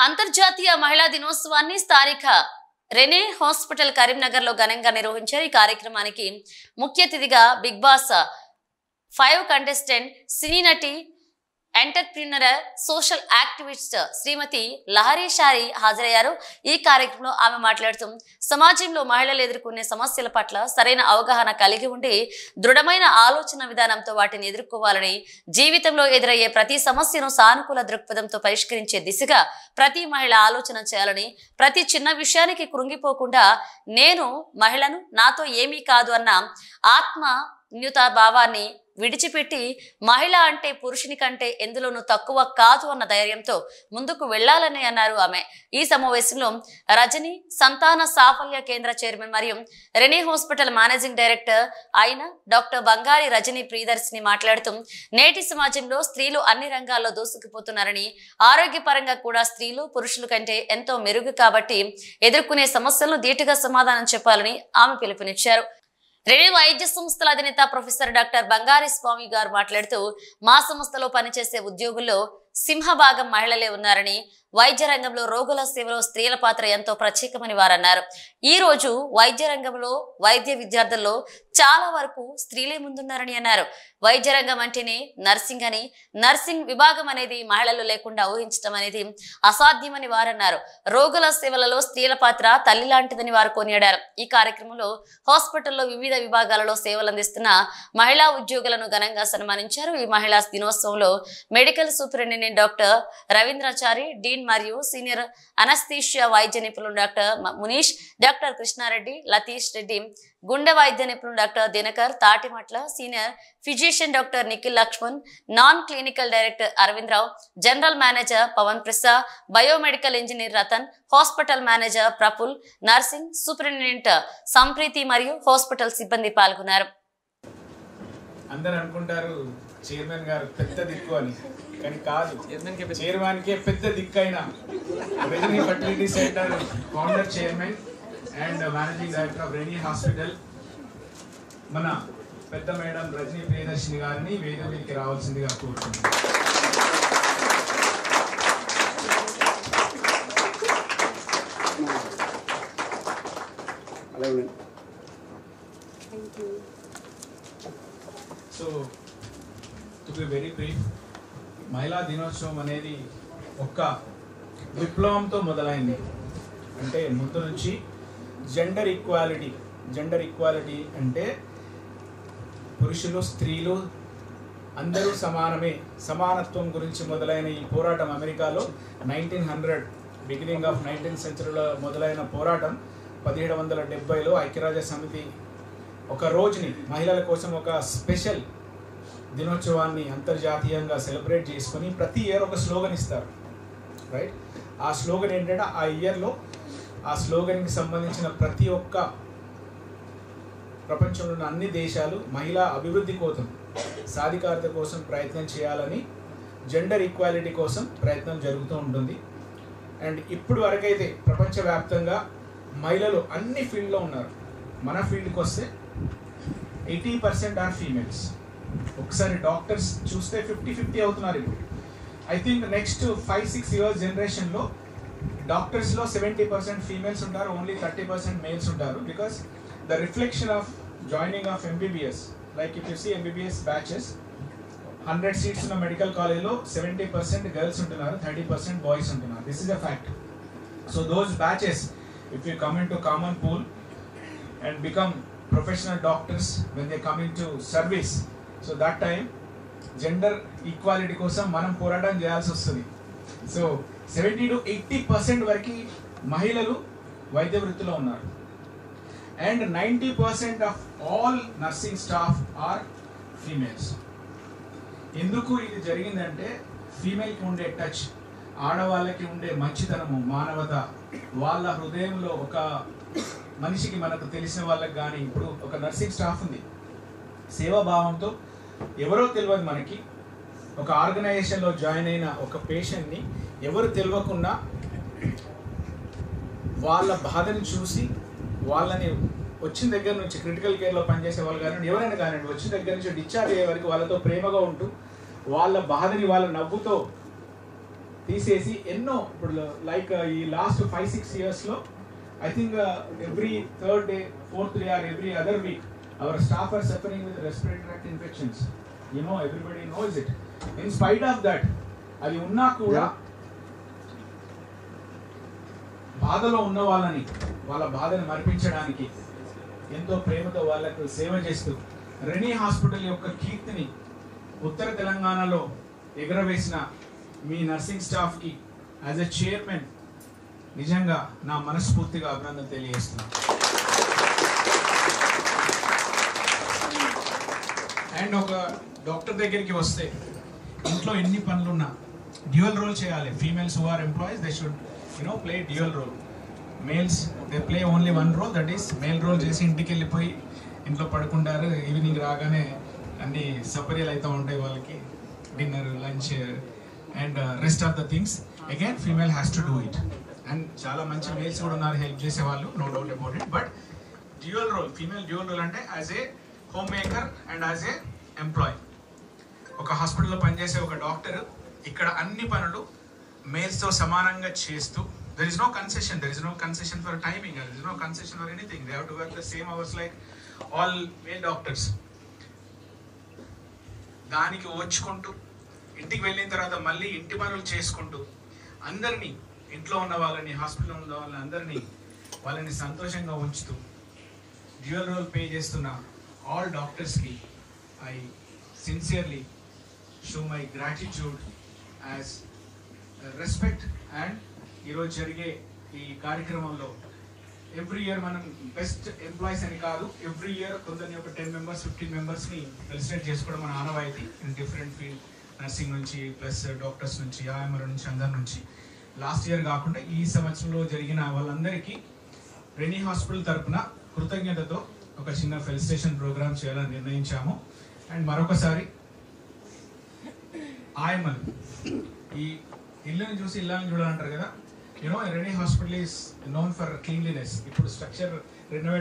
అంతర్జాతీయ మహిళా దినోత్సవాన్ని స్థానిక రెనే హాస్పిటల్ కరీంనగర్ లో ఘనంగా నిర్వహించారు. ఈ కార్యక్రమానికి ముఖ్య అతిథిగా బిగ్ బాస్ 5 కంటెస్టెంట్ సినీ నటి ఎంటర్‌ప్రెన్యూర్ సోషల్ యాక్టివిస్ట్ శ్రీమతి లహరి షారి హాజరయ్యారు. ఈ కార్యక్రమంలో ఆమె మాట్లాడుతూ సమాజంలో మహిళలు ఎదుర్కొనే సమస్యల పట్ల సరైన అవగాహన కలిగి ఉండి దృఢమైన ఆలోచన విధానంతో వాటిని ఎదుర్కోవాలని, జీవితంలో ఎదురయ్యే ప్రతి సమస్యను సానుకూల దృక్పథంతో పరిష్కరించే దిశగా ప్రతి మహిళ ఆలోచన చేయాలని, ప్రతి చిన్న విషయానికి కృంగిపోకుండా నేను మహిళను, నాతో ఏమీ కాదు అన్న ఆత్మన్యూత భావాన్ని విడిచిపెట్టి మహిళ అంటే పురుషుని కంటే ఎందులోనూ తక్కువ కాదు అన్న ధైర్యంతో ముందుకు వెళ్లాలని అన్నారు ఆమె. ఈ సమావేశంలో రజని సంతాన సాఫల్య కేంద్ర చైర్మన్ మరియు రెనే హాస్పిటల్ మేనేజింగ్ డైరెక్టర్ అయిన డాక్టర్ బంగారి రజని ప్రియదర్శిని మాట్లాడుతూ నేటి సమాజంలో స్త్రీలు అన్ని రంగాల్లో దూసుకుపోతున్నారని, ఆరోగ్యపరంగా కూడా స్త్రీలు పురుషుల కంటే ఎంతో మెరుగు కాబట్టి ఎదుర్కొనే సమస్యలను ధీటుగా సమాధానం చెప్పాలని ఆమె పిలుపునిచ్చారు. రెనే వైద్య సంస్థల అధినేత ప్రొఫెసర్ డాక్టర్ బంగారి స్వామి గారు మాట్లాడుతూ మా సంస్థలో పనిచేసే ఉద్యోగుల్లో సింహభాగం మహిళలే ఉన్నారని, వైద్య రంగంలో రోగుల సేవలో స్త్రీల పాత్ర ఎంతో ప్రత్యేకమని వారన్నారు. ఈ రోజు వైద్య రంగంలో వైద్య విద్యార్థుల్లో చాలా వరకు స్త్రీలే ముందున్నారని అన్నారు. వైద్య రంగం అంటేనే నర్సింగ్ అని, నర్సింగ్ విభాగం అనేది మహిళలు లేకుండా ఊహించడం అనేది అసాధ్యమని వారన్నారు. రోగుల సేవలలో స్త్రీల పాత్ర తల్లి లాంటిదని వారు కొనియాడారు. ఈ కార్యక్రమంలో హాస్పిటల్లో వివిధ విభాగాలలో సేవలు అందిస్తున్న మహిళా ఉద్యోగులను ఘనంగా సన్మానించారు. ఈ మహిళా దినోత్సవంలో medical superintendent doctor Ravindrachari, dean మరియు సీనియర్ అనస్థీషియా వైద్య నిపుణులు డాక్టర్ మునీష్, డాక్టర్ కృష్ణారెడ్డి, లతీష్ రెడ్డి, గుండె వైద్య నిపుణులు doctor Dinakar Tatimatla, senior physician doctor Nikhil Lakshman, non clinical director Aravinda Rao, general manager Pavan Prasad, biomedical engineer Ratan, hospital manager Praful, nursing superintendent Sampreeti మరియు హాస్పిటల్ సిబ్బంది పాల్గొన్నారు. అందరూ అనుకుంటారు చైర్మన్ గారు పెద్ద దిక్కు అని, కానీ కాదు. చైర్మన్కే పెద్ద దిక్కు అయిన rainy fertility centre founder, chairman and managing director of rainy hospital మన పెద్ద మేడం రజనీ ప్రియదర్శిని గారిని వేదిక మీదకి రావాల్సిందిగా కోరుతున్నాను. So to be very brief, మహిళా దినోత్సవం అనేది ఒక్క విప్లవంతో మొదలైంది. అంటే ముందు నుంచి జెండర్ ఈక్వాలిటీ అంటే పురుషులు స్త్రీలు అందరూ సమానమే, సమానత్వం గురించి మొదలైన ఈ పోరాటం అమెరికాలో 1900 బిగినింగ్ ఆఫ్ 19th సెంచరీలో మొదలైన పోరాటం 1770లో ఐక్యరాజ్య సమితి ఒక రోజుని మహిళల కోసం ఒక స్పెషల్ దినోత్సవాన్ని అంతర్జాతీయంగా సెలబ్రేట్ చేసుకొని ప్రతి ఇయర్ ఒక స్లోగన్ ఇస్తారు, రైట్? ఆ స్లోగన్ ఏంటంటే ఆ ఇయర్లో ఆ స్లోగన్కి సంబంధించిన ప్రతి ఒక్క ప్రపంచంలో ఉన్న అన్ని దేశాలు మహిళా అభివృద్ధి కోసం, సాధికారత కోసం ప్రయత్నం చేయాలని, జెండర్ ఈక్వాలిటీ కోసం ప్రయత్నం జరుగుతూ ఉంటుంది. అండ్ ఇప్పుడు వరకైతే ప్రపంచవ్యాప్తంగా మహిళలు అన్ని ఫీల్డ్లో ఉన్నారు. మన ఫీల్డ్కి వస్తే 80% ఆర్ ఫీమేల్స్. ఒకసారి డాక్టర్స్ చూస్తే 50-50 అవుతున్నారు. ఇప్పుడు ఐ థింక్ నెక్స్ట్ 5-6 ఇయర్స్ జనరేషన్లో డాక్టర్స్లో 70% ఫీమేల్స్ ఉంటారు, ఓన్లీ 30% మేల్స్ ఉంటారు. Because the reflection of joining of MBBS, like if you see MBBS batches 100 seats ఉన్న మెడికల్ కాలేజ్లో 70% గర్ల్స్ ఉంటున్నారు, 30% బాయ్స్ ఉంటున్నారు. This is a fact. So those batches if you come into common pool and become professional doctors when they come into service, so that time gender equality కోసం మనం పోరాటం చేయాల్సి వస్తుంది. So 70 to 80% వరకు మహిళలు వైద్య వృత్తిలో ఉన్నారు. And 90% of all nursing staff are females. ఎందుకు ఇది జరిగిందంటే ఫీమేల్కి ఉండే టచ్, ఆడవాళ్ళకి ఉండే మంచితనము, మానవత, వాళ్ళ హృదయంలో ఒక మనిషికి మనకు తెలిసిన వాళ్ళకి కానీ, ఇప్పుడు ఒక నర్సింగ్ స్టాఫ్ ఉంది, సేవాభావంతో ఎవరో తెలియదు మనకి ఒక ఆర్గనైజేషన్లో జాయిన్ అయిన ఒక పేషెంట్ని ఎవరు తెలియకుండా వాళ్ళ బాధని చూసి వాళ్ళని వచ్చిన దగ్గర నుంచి క్రిటికల్ కేర్లో పనిచేసే వాళ్ళు కానీ ఎవరైనా కానివ్వండి, వచ్చిన దగ్గర నుంచి డిశ్చార్జ్ అయ్యే వరకు వాళ్ళతో ప్రేమగా ఉంటూ వాళ్ళ బాధని వాళ్ళ నవ్వుతో తీసేసి ఎన్నో ఇప్పుడు లైక్ ఈ last 5-6 yearsలో I think every third day, fourth day or every other week our staff are suffering with respiratory tract infections. You know, everybody knows it. In spite of that, అది ఉన్నా కూడా బాధలో ఉన్న వాళ్ళని వాళ్ళ బాధను మరిపించడానికి ఎంతో ప్రేమతో వాళ్ళకు సేవ చేస్తూ రెనీ హాస్పిటల్ యొక్క కీర్తిని ఉత్తర తెలంగాణలో ఎగరవేసిన మీ నర్సింగ్ స్టాఫ్కి యాజ్ ఎ చైర్మన్ నిజంగా నా మనస్ఫూర్తిగా అభినందన తెలియజేస్తున్నాను. అండ్ ఒక డాక్టర్ దగ్గరికి వస్తే ఇంట్లో ఎన్ని పనులున్నా డ్యూయల్ రోల్ చేయాలి. Females who are employees they should play dual role. Males they play only one role, that is male role చేసి ఇంటికి వెళ్ళిపోయి ఇంట్లో పడుకుంటారు. ఈవినింగ్ రాగానే అన్ని సపర్యలు అవుతూ ఉంటాయి వాళ్ళకి, dinner, lunch and rest of the things again female has to do it. And చాలా మంచి మేల్స్ కూడా ఉన్నారు హెల్ప్ చేసేవాళ్ళు, no doubt about it. But dual role, female dual role అంటే as a home maker and as a employee. ఒక హాస్పిటల్లో పనిచేసే ఒక డాక్టర్ ఇక్కడ అన్ని పనులు మేల్స్తో సమానంగా చేస్తూ there is no concession for timing, there is no concession for anything. They have to work the same hours like all male doctors. దానికి వచ్చుకుంటూ ఇంటికి వెళ్ళిన తర్వాత మళ్ళీ ఇంటి పనులు చేసుకుంటూ అందరినీ, ఇంట్లో ఉన్న వాళ్ళని, హాస్పిటల్లో ఉన్న వాళ్ళని అందరినీ వాళ్ళని సంతోషంగా ఉంచుతూ డ్యూయల్ రోల్ పే చేస్తున్న ఆల్ డాక్టర్స్కి I sincerely show my gratitude as respect. And ఈరోజు జరిగే ఈ కార్యక్రమంలో ఎవ్రీ ఇయర్ మనం బెస్ట్ ఎంప్లాయీస్ అని కాదు, ఎవ్రీ ఇయర్ కొందరిని ఒక 10 members 15 members-ని ఫెలిసిటేట్ చేసుకోవడం మన ఆనవాయితీ. ఇన్ డిఫరెంట్ ఫీల్డ్, నర్సింగ్ నుంచి ప్లస్ డాక్టర్స్ నుంచి, ఆఎంఆర్ నుంచి, అందరి నుంచి. లాస్ట్ ఇయర్ కాకుండా ఈ సంవత్సరంలో జరిగిన వాళ్ళందరికీ రెనీ హాస్పిటల్ తరఫున కృతజ్ఞతతో ఒక చిన్న ఫెలిసిటేషన్ ప్రోగ్రామ్ చేయాలని నిర్ణయించాము. అండ్ మరొకసారి ఆఎంఆర్, ఈ ఇల్లుని చూసి ఇల్లాని చూడాలంటారు కదా, rainy hospital is known for cleanliness. ఇప్పుడు స్ట్రక్చర్ రెనోవేట్